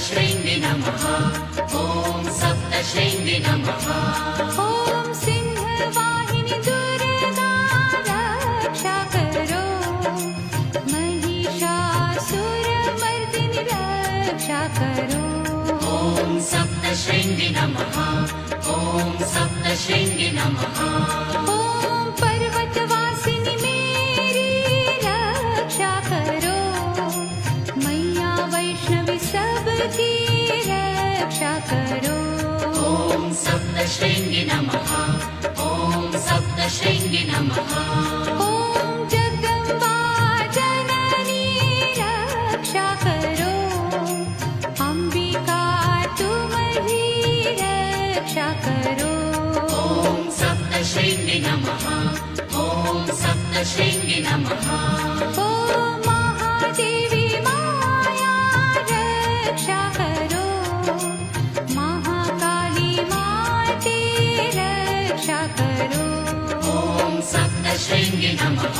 सप्तशृङ्गि नमः। ॐ सप्तशृङ्गि नमः। ॐ सिंहवाहिनी दुर्गा रक्षा करो, महिषासुरमर्दिनी रक्षा करो। ॐ सप्तशृङ्गि नमः। ॐ सप्तशृङ्गि नमः। ॐ पर्वतवासिनी मेरी रक्षा करो, मैया वैष्णवी सबकी रक्षा करो। ॐ सप्तशृङ्गि नमः। ॐ सप्तशृङ्गि नमः। ॐ जगदम्बा जननी रक्षा करो, अंबिका तुम ही रक्षा करो। ॐ सप्तशृङ्गि नमः। ॐ सप्तशृङ्गि नमः। ॐ महादेवी माया रक्षा करो, महाकाली माते रक्षा करो। ॐ सप्तशृङ्गि नमः।